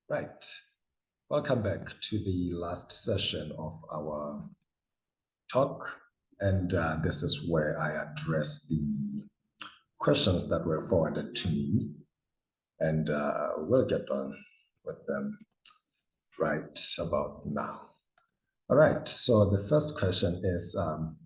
Right. Welcome back to the last session of our talk. And this is where I address the questions that were forwarded to me. And we'll get on with them right about now. All right. So the first question is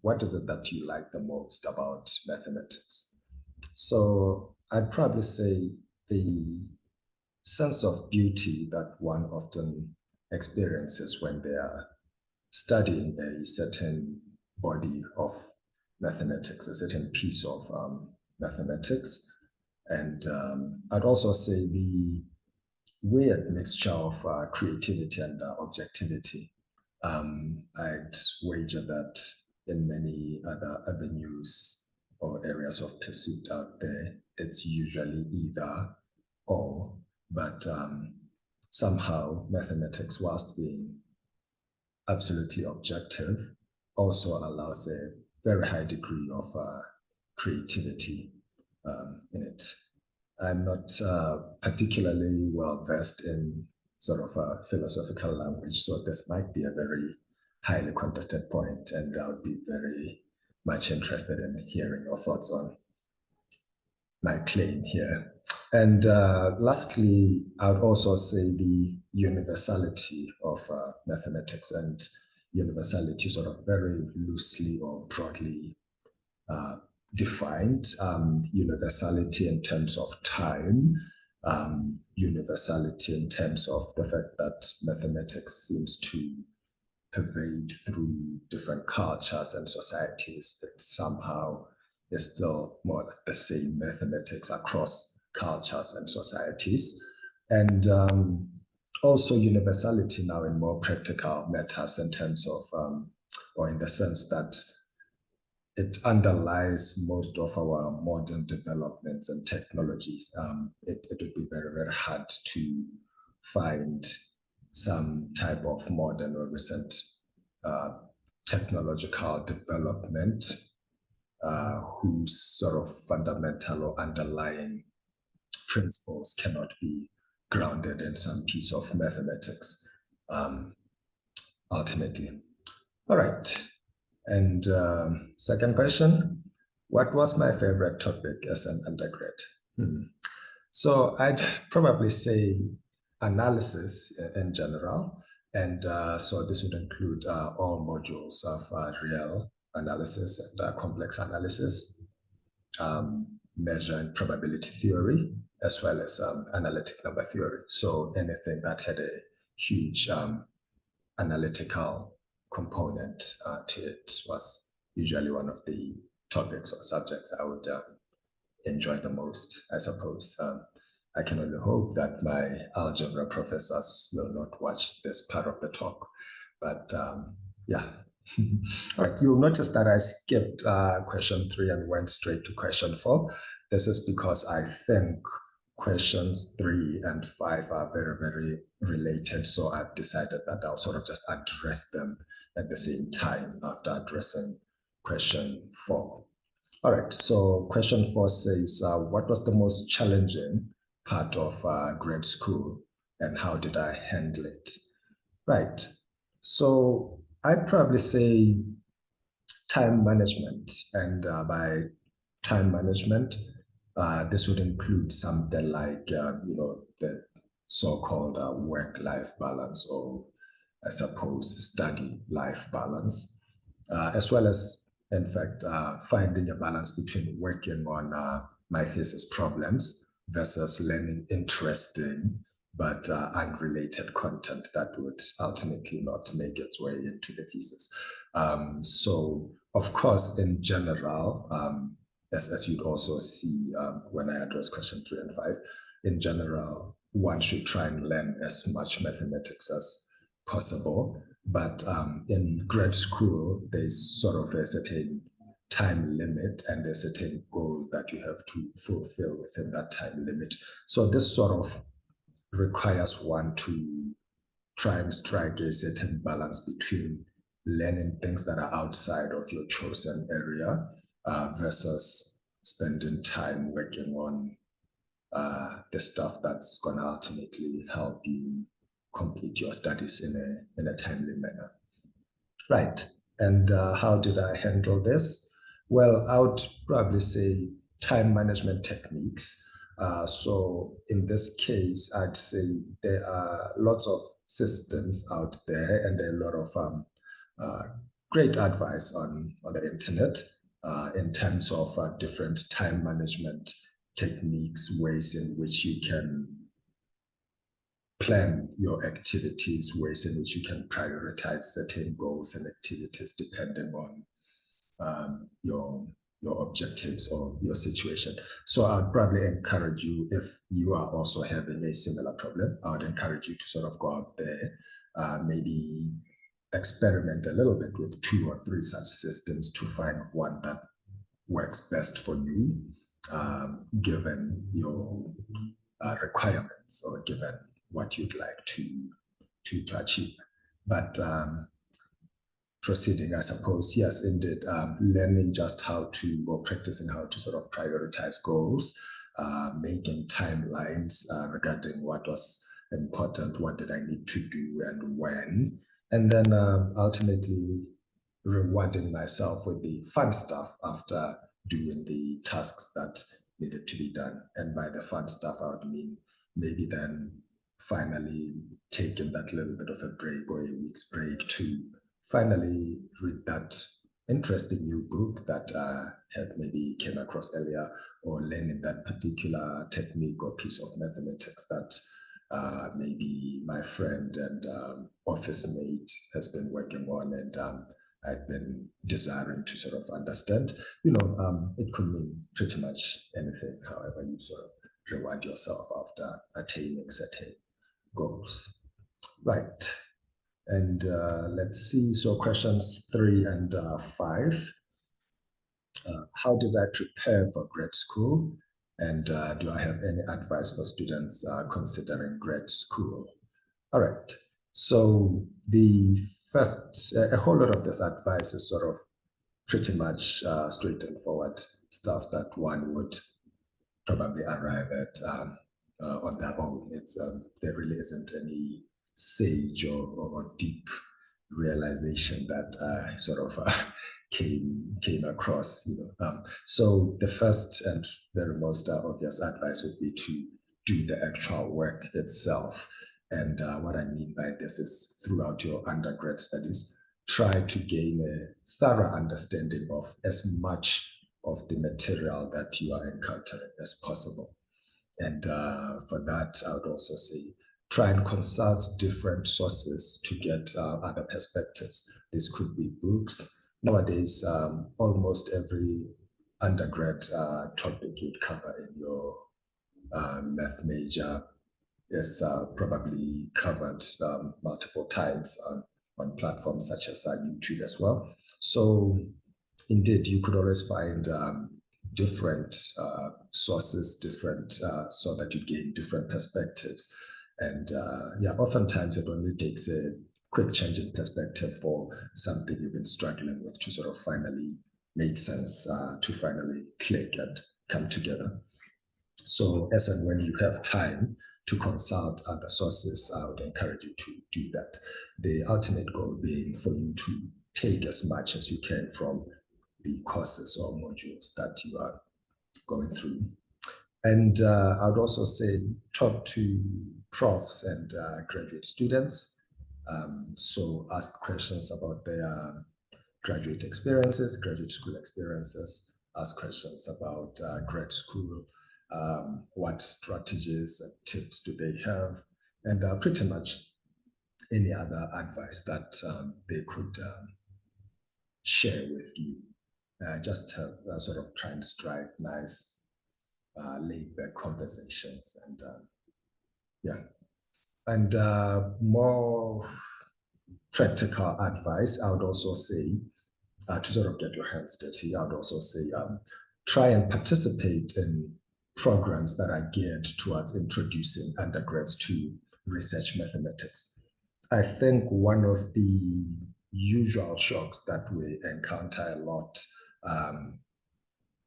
what is it that you like the most about mathematics? So I'd probably say the sense of beauty that one often experiences when they are studying a certain body of mathematics, a certain piece of mathematics. And I'd also say the weird mixture of creativity and objectivity. I'd wager that in many other avenues or areas of pursuit out there, it's usually either or, but somehow mathematics, whilst being absolutely objective, also allows a very high degree of creativity in it. I'm not particularly well versed in sort of a philosophical language, so this might be a very highly contested point, and I would be very much interested in hearing your thoughts on my claim here. And lastly, I would also say the universality of mathematics, and universality sort of very loosely or broadly uh, defined. Universality in terms of time, universality in terms of the fact that mathematics seems to pervade through different cultures and societies. It somehow is still more or less the same mathematics across cultures and societies. And also universality now in more practical matters in terms of, or in the sense that it underlies most of our modern developments and technologies. It would be very, very hard to find some type of modern or recent uh, technological development whose sort of fundamental or underlying principles cannot be grounded in some piece of mathematics, um, ultimately. All right. And second question, what was my favorite topic as an undergrad? Hmm. So I'd probably say analysis in general. And so this would include all modules of real analysis and complex analysis, measure and probability theory, as well as analytic number theory. So anything that had a huge analytical component to it was usually one of the topics or subjects I would enjoy the most, I suppose. I can only hope that my algebra professors will not watch this part of the talk. But yeah. All right, you'll notice that I skipped question 3 and went straight to question 4. This is because I think questions 3 and 5 are very, very related. So I've decided that I'll sort of just address them at the same time after addressing question 4. All right, so question 4 says, what was the most challenging part of grade school and how did I handle it? Right, so I'd probably say time management. And by time management, this would include something like, the so-called work-life balance, or I suppose study-life balance, as well as, in fact, finding a balance between working on my thesis problems versus learning interesting but unrelated content that would ultimately not make its way into the thesis. So, of course, in general, as you'd also see when I address question 3 and 5, in general, one should try and learn as much mathematics as possible. But in grad school, there's sort of a certain time limit and a certain goal that you have to fulfill within that time limit. So this sort of requires one to try and strike a certain balance between learning things that are outside of your chosen area versus spending time working on the stuff that's going to ultimately help you complete your studies in a timely manner. Right. And how did I handle this? Well, I would probably say time management techniques. So in this case, I'd say there are lots of systems out there, and there are a lot of uh, great advice on the internet in terms of different time management techniques, ways in which you can plan your activities, ways in which you can prioritize certain goals and activities depending on your objectives or your situation. So I'd probably encourage you, if you are also having a similar problem, I would encourage you to sort of go out there, maybe experiment a little bit with 2 or 3 such systems to find one that works best for you, given your requirements or given what you'd like to achieve. But proceeding, I suppose, yes, indeed, learning just how to, or practicing how to sort of prioritize goals, making timelines regarding what was important, what did I need to do and when, and then ultimately rewarding myself with the fun stuff after doing the tasks that needed to be done. And by the fun stuff, I would mean maybe then finally taking that little bit of a break or a week's break to finally read that interesting new book that I had maybe came across earlier, or learning that particular technique or piece of mathematics that maybe my friend and office mate has been working on, and I've been desiring to sort of understand. It could mean pretty much anything, however you sort of reward yourself after attaining certain goals. Right. And let's see, so questions 3 and 5. How did I prepare for grad school? And do I have any advice for students considering grad school? All right. So the first, a whole lot of this advice is sort of pretty much straightforward stuff that one would probably arrive at on their own. There really isn't any sage or deep realization that sort of came across. So the first and very most obvious advice would be to do the actual work itself. And what I mean by this is, throughout your undergrad studies, try to gain a thorough understanding of as much of the material that you are encountering as possible. And for that, I would also say try and consult different sources to get other perspectives. This could be books. Nowadays, almost every undergrad topic you'd cover in your math major is probably covered multiple times on platforms such as YouTube as well. So indeed, you could always find different sources, different so that you gain different perspectives. And yeah, oftentimes it only takes a quick change in perspective for something you've been struggling with to sort of finally make sense, to finally click and come together. So as and when you have time to consult other sources, I would encourage you to do that. The ultimate goal being for you to take as much as you can from the courses or modules that you are going through. And I would also say talk to profs and graduate students. So ask questions about their graduate experiences, graduate school experiences, ask questions about grad school, what strategies and tips do they have, and pretty much any other advice that they could share with you. Just sort of try and strike nice, laid back conversations, and yeah. And more practical advice, I would also say, to sort of get your hands dirty, I would also say try and participate in programs that are geared towards introducing undergrads to research mathematics. I think one of the usual shocks that we encounter a lot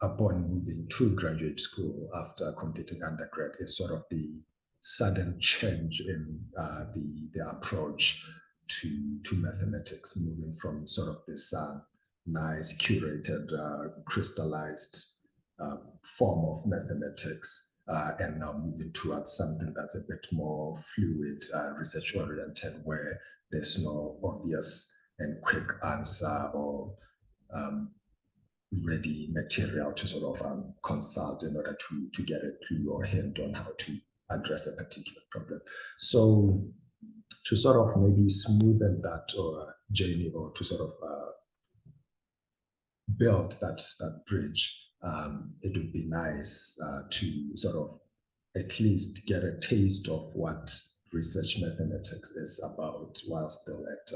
upon moving to graduate school after completing undergrad is sort of the sudden change in the approach to mathematics, moving from sort of this nice curated crystallized form of mathematics and now moving towards something that's a bit more fluid, research oriented, where there's no obvious and quick answer or ready material to sort of consult in order to get a clue or hint on how to address a particular problem. So to sort of maybe smoothen that or journey, or to sort of build that bridge, it would be nice to sort of at least get a taste of what research mathematics is about while still at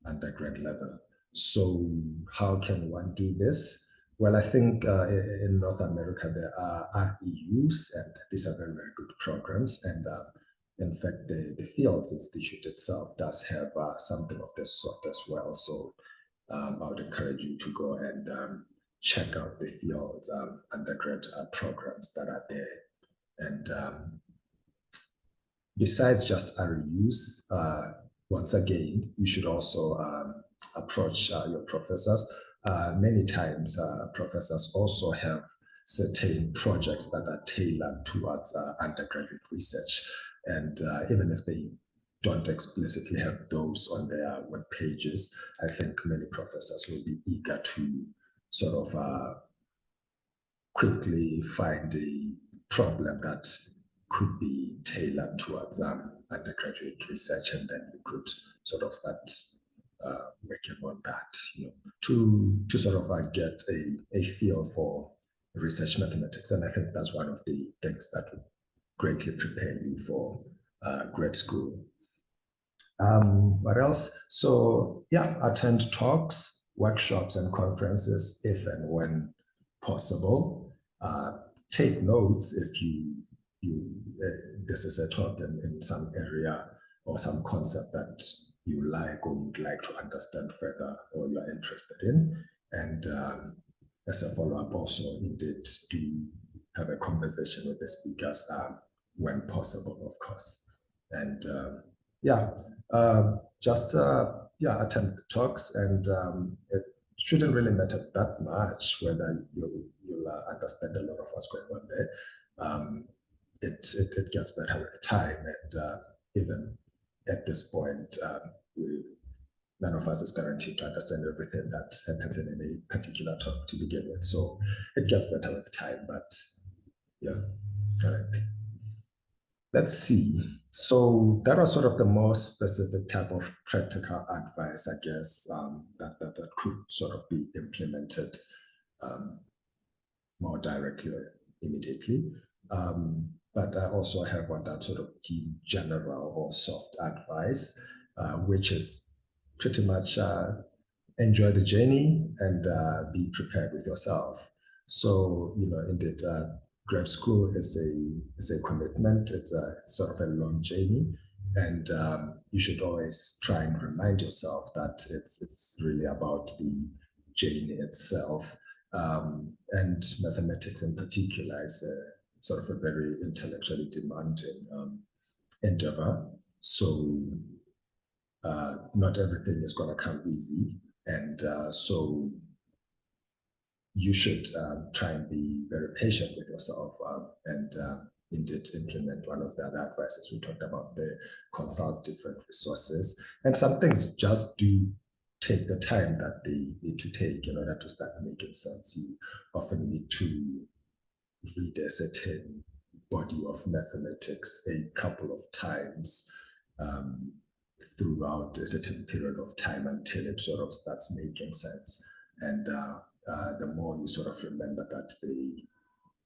undergrad level. So how can one do this? Well, I think in North America there are REUs, and these are very, very good programs. And in fact, the Fields Institute itself does have something of this sort as well. So I would encourage you to go and check out the Fields undergrad programs that are there. And besides just REUs, once again, you should also approach your professors. Many times, professors also have certain projects that are tailored towards undergraduate research. And even if they don't explicitly have those on their web pages, I think many professors will be eager to sort of quickly find a problem that could be tailored towards undergraduate research, and then you could sort of start working on that, to sort of get a feel for research mathematics. And I think that's one of the things that would greatly prepare you for grad school. What else? So yeah, attend talks, workshops, and conferences if and when possible. Take notes if this is a talk in some area or some concept that you like or would like to understand further or you are interested in. And as a follow-up, also indeed do have a conversation with the speakers when possible, of course. And just attend the talks, and it shouldn't really matter that much whether you'll understand a lot of what's going on there. It gets better with time, and even at this point, none of us is guaranteed to understand everything that happens in any particular talk to begin with. So it gets better with time, but yeah, correct. Let's see. So that was sort of the more specific type of practical advice, I guess, that could sort of be implemented more directly or immediately. But I also have what that sort of deep general or soft advice, which is pretty much enjoy the journey and be prepared with yourself. So, indeed, grad school is a commitment. It's sort of a long journey, and you should always try and remind yourself that it's really about the journey itself. And mathematics in particular is sort of a very intellectually demanding endeavor. So not everything is going to come easy, and so you should try and be very patient with yourself and indeed implement one of the other advices we talked about, the consult different resources. And some things just do take the time that they need to take in order to start making sense. You often need to read a certain body of mathematics a couple of times throughout a certain period of time until it sort of starts making sense. And the more you sort of remember that,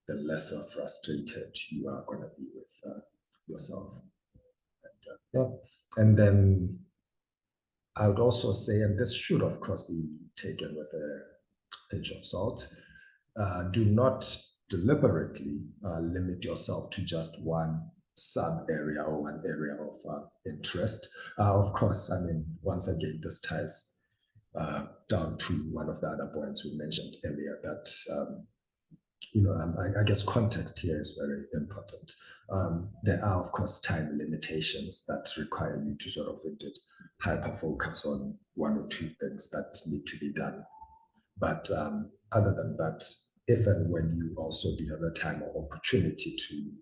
the lesser frustrated you are going to be with yourself. And then I would also say, and this should of course be taken with a pinch of salt, do not deliberately limit yourself to just one sub area or one area of interest. Of course, I mean, once again, this ties down to one of the other points we mentioned earlier, that I guess context here is very important. There are, of course, time limitations that require you to sort of indeed hyper focus on one or two things that need to be done. But other than that, if and when you also do have the time or opportunity to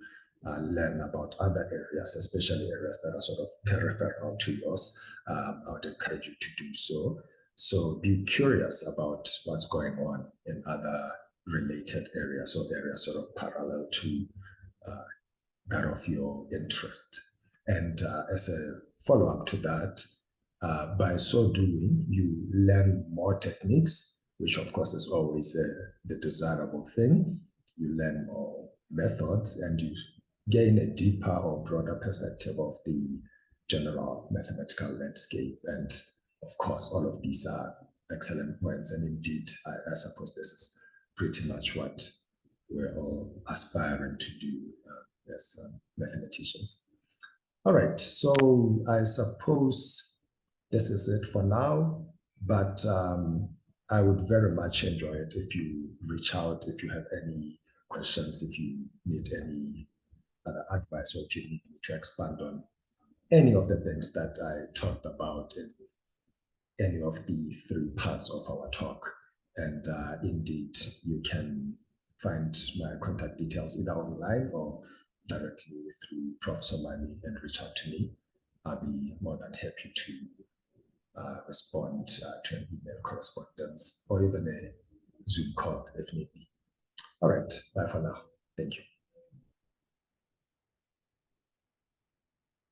learn about other areas, especially areas that are sort of peripheral to yours, I would encourage you to do so. So be curious about what's going on in other related areas or areas sort of parallel to uh, that of your interest. And as a follow up to that, by so doing, you learn more techniques, which of course is always the desirable thing. You learn more methods and you gain a deeper or broader perspective of the general mathematical landscape. And of course, all of these are excellent points. And indeed, I suppose this is pretty much what we're all aspiring to do as mathematicians. All right, so I suppose this is it for now, but I would very much enjoy it if you reach out, if you have any questions, if you need any other advice, or if you need me to expand on any of the things that I talked about in any of the three parts of our talk. And indeed, you can find my contact details either online or directly through Professor Mani and reach out to me. I'll be more than happy to respond to an email correspondence or even a Zoom call if need be. All right, bye for now. Thank you.